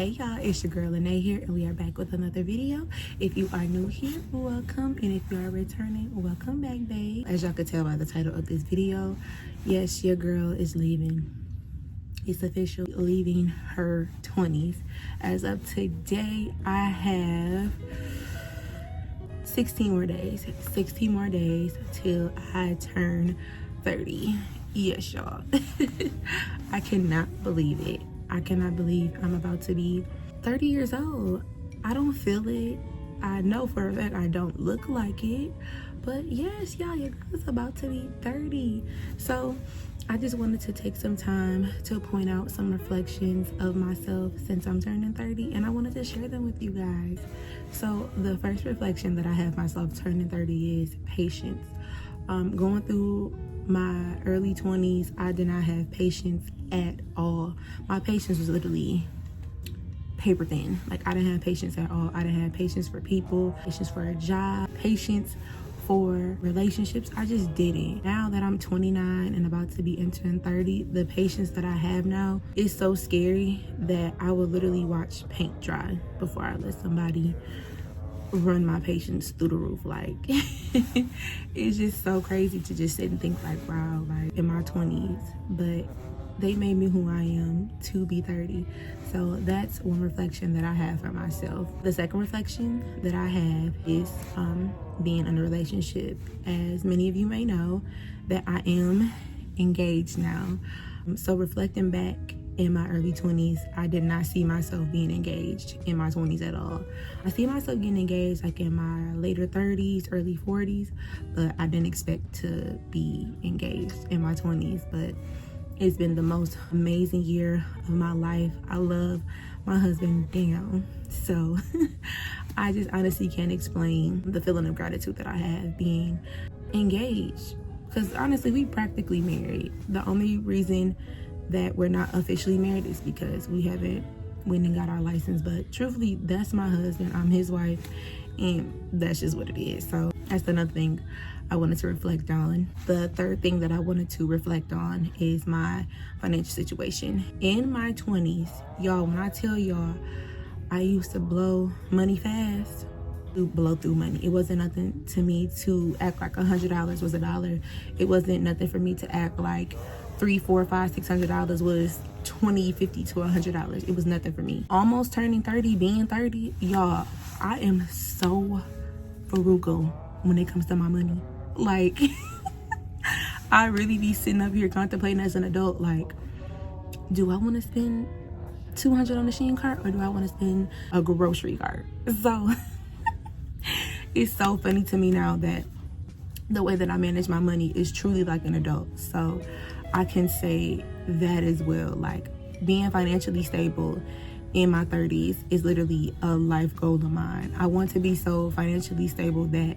Hey y'all, it's your girl Lene here, and we are back with another video. If you are new here, welcome, and if you are returning, welcome back, babe. As y'all can tell by the title of this video, yes, your girl is leaving. It's official, leaving her 20s. As of today, I have 16 more days till I turn 30. Yes, y'all. I cannot believe it. I cannot believe I'm about to be 30 years old. I don't feel it. I know for a fact I don't look like it. But yes, y'all, your girl's about to be 30. So I just wanted to take some time to point out some reflections of myself since I'm turning 30. And I wanted to share them with you guys. So the first reflection that I have myself turning 30 is patience. Going through my early 20s, I did not have patience at all. My patience was literally paper thin. Like, I didn't have patience at all. I didn't have patience for people, patience for a job, patience for relationships. I just didn't. Now that I'm 29 and about to be entering 30, the patience that I have now is so scary that I will literally watch paint dry before I let somebody run my patience through the roof. Like, it's just so crazy to just sit and think like, wow, like in my 20s, but they made me who I am to be 30. So that's one reflection that I have for myself. The second reflection that I have is being in a relationship. As many of you may know, that I am engaged now. So reflecting back in my early 20s, I did not see myself being engaged in my 20s at all. I see myself getting engaged like in my later 30s, early 40s, but I didn't expect to be engaged in my 20s. But it's been the most amazing year of my life. I love my husband down. So I just honestly can't explain the feeling of gratitude that I have being engaged. Because honestly, we practically married. The only reason that we're not officially married is because we haven't went and got our license. But truthfully, that's my husband. I'm his wife, and that's just what it is. So that's another thing I wanted to reflect on. The third thing that I wanted to reflect on is my financial situation. In my 20s, y'all, when I tell y'all, I used to blow money fast. Blow through money. It wasn't nothing to me to act like $100 was a dollar. It wasn't nothing for me to act like $300, $400, $500, $600 was $20, $50 to $100. It was nothing for me. Almost turning 30, being 30, y'all, I am so frugal when it comes to my money. Like, I really be sitting up here contemplating as an adult, like, do I want to spend $200 on a Shein cart, or do I want to spend a grocery cart? So it's so funny to me now that the way that I manage my money is truly like an adult. So I can say that as well. Like, being financially stable in my 30s is literally a life goal of mine. I want to be so financially stable that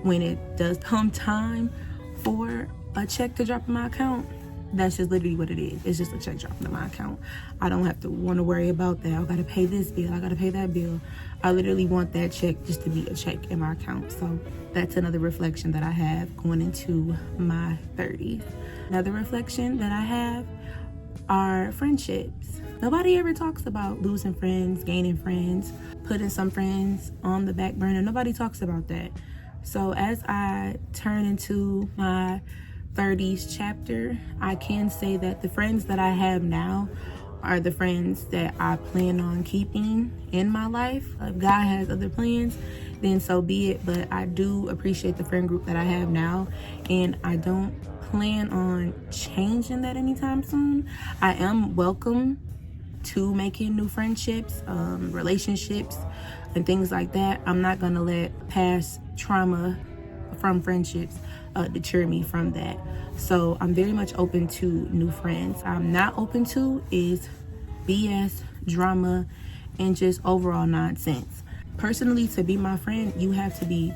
when it does come time for a check to drop in my account, that's just literally what it is. It's just a check dropping in my account. I don't have to want to worry about that. I gotta pay this bill, I gotta pay that bill. I literally want that check just to be a check in my account. So that's another reflection that I have going into my 30s. Another reflection that I have are friendships. Nobody ever talks about losing friends, gaining friends, putting some friends on the back burner. Nobody talks about that. So as I turn into my 30s chapter, I can say that the friends that I have now are the friends that I plan on keeping in my life. If God has other plans, then so be it. But I do appreciate the friend group that I have now, and I don't plan on changing that anytime soon. I am welcome to making new friendships, relationships, and things like that. I'm not gonna let past trauma from friendships deter me from that. So I'm very much open to new friends. I'm not open to is BS, drama, and just overall nonsense. Personally, to be my friend, you have to be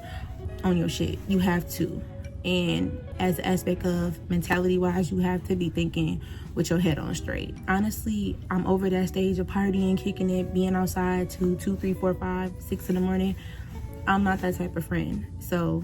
on your shit. You have to. And as an aspect of mentality wise, you have to be thinking with your head on straight. Honestly, I'm over that stage of partying, kicking it, being outside to 2, 3, 4, 5, 6 in the morning. I'm not that type of friend. So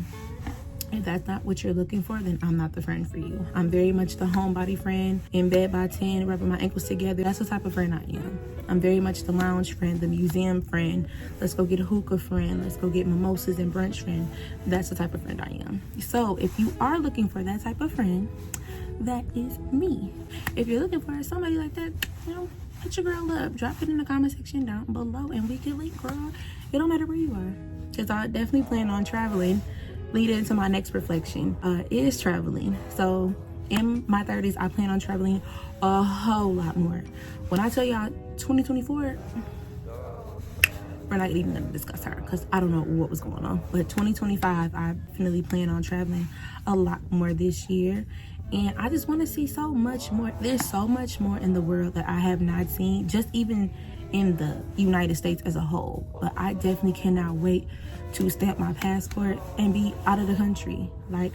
If that's not what you're looking for, then I'm not the friend for you. I'm very much the homebody friend, in bed by 10, rubbing my ankles together. That's the type of friend I am. I'm very much the lounge friend, the museum friend. Let's go get a hookah friend. Let's go get mimosas and brunch friend. That's the type of friend I am. So if you are looking for that type of friend, that is me. If you're looking for somebody like that, hit your girl up. Drop it in the comment section down below and we can link, girl. It don't matter where you are. Because I definitely plan on traveling. Lead into my next reflection is traveling. So in my 30s, I plan on traveling a whole lot more. When I tell y'all 2024, we're not even gonna discuss her because I don't know what was going on. But 2025, I definitely plan on traveling a lot more this year. And I just want to see so much more. There's so much more in the world that I have not seen, just even in the United States as a whole. But I definitely cannot wait to stamp my passport and be out of the country. Like,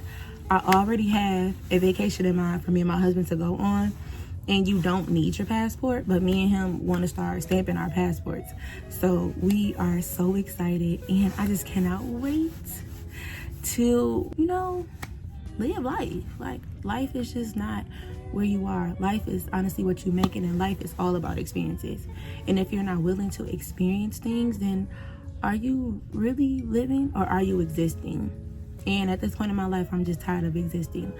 I already have a vacation in mind for me and my husband to go on. And you don't need your passport, but me and him want to start stamping our passports. So we are so excited, and I just cannot wait to, live life. Like, life is just not where you are. Life is honestly what you make it, and life is all about experiences. And if you're not willing to experience things, then are you really living or are you existing? And at this point in my life, I'm just tired of existing.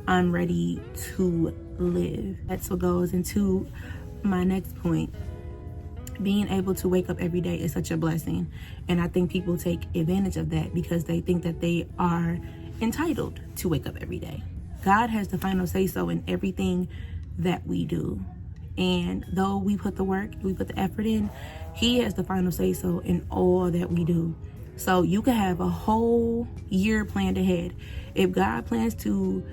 I'm ready to live. That's what goes into my next point. Being able to wake up every day is such a blessing. And I think people take advantage of that because they think that they are entitled to wake up every day. God has the final say so in everything that we do. And though we put the work, we put the effort in, He has the final say so in all that we do. So you can have a whole year planned ahead. If God plans to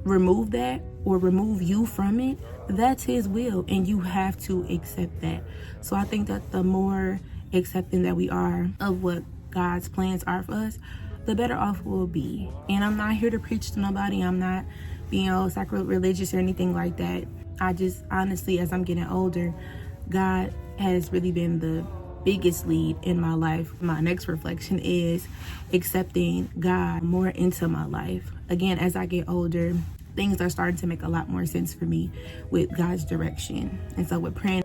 remove that or remove you from it, that's His will, and you have to accept that. So I think that the more accepting that we are of what God's plans are for us, the better off we'll be. And I'm not here to preach to nobody. I'm not being sacrilegious or anything like that. I just honestly, as I'm getting older, God has really been the biggest lead in my life. My next reflection is accepting God more into my life. Again, as I get older, things are starting to make a lot more sense for me with God's direction. And so with praying,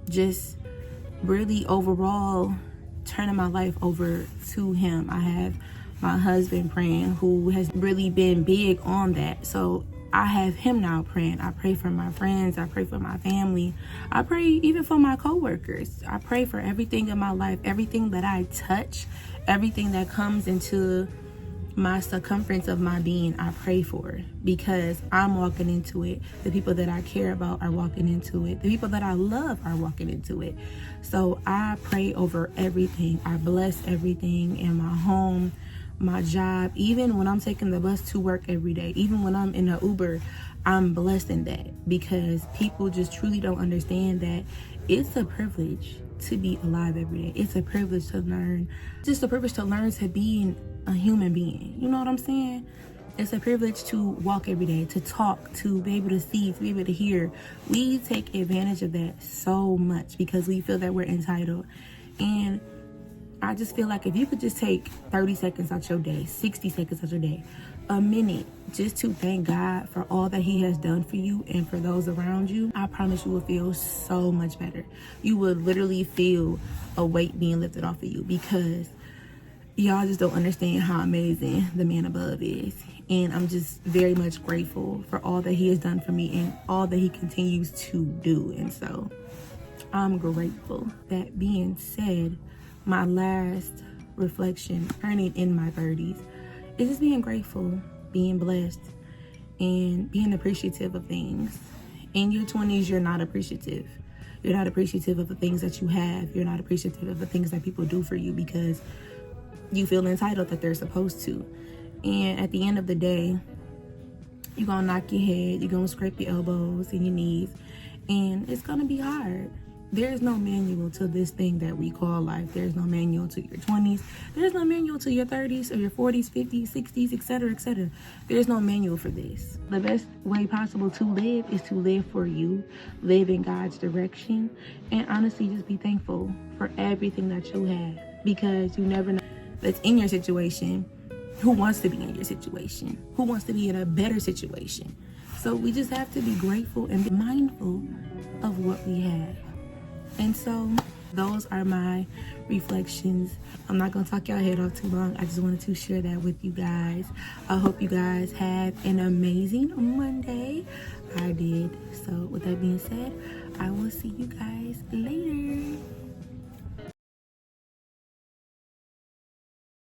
just really overall turning my life over to Him. I have my husband praying, who has really been big on that. So I have him now praying. I pray for my friends. I pray for my family. I pray even for my coworkers. I pray for everything in my life, everything that I touch, everything that comes into my circumference of my being, I pray for, because I'm walking into it. The people that I care about are walking into it. The people that I love are walking into it. So I pray over everything. I bless everything in my home, my job, even when I'm taking the bus to work every day, even when I'm in an Uber, I'm blessed in that, because people just truly don't understand that it's a privilege to be alive every day. It's a privilege to learn, just a privilege to learn to be a human being. You know what I'm saying? It's a privilege to walk every day, to talk, to be able to see, to be able to hear. We take advantage of that so much because we feel that we're entitled. And I just feel like if you could just take 30 seconds out your day, 60 seconds out your day, a minute, just to thank God for all that He has done for you and for those around you, I promise you will feel so much better. You will literally feel a weight being lifted off of you, because y'all just don't understand how amazing the man above is. And I'm just very much grateful for all that He has done for me and all that He continues to do. And so I'm grateful. That being said, my last reflection, turning in my 30s, is just being grateful, being blessed, and being appreciative of things. In your 20s, you're not appreciative. You're not appreciative of the things that you have. You're not appreciative of the things that people do for you because you feel entitled that they're supposed to. And at the end of the day, you're going to knock your head, you're going to scrape your elbows and your knees, and it's going to be hard. There's no manual to this thing that we call life. There's no manual to your 20s. There's no manual to your 30s or your 40s, 50s, 60s, etc., etc. There's no manual for this. The best way possible to live is to live for you, live in God's direction, and honestly just be thankful for everything that you have, because you never know that's in your situation who wants to be in your situation, who wants to be in a better situation. So we just have to be grateful and be mindful of what we have. And so those are my reflections. I'm not going to talk y'all head off too long. I just wanted to share that with you guys. I hope you guys have an amazing Monday. I did. So with that being said, I will see you guys later.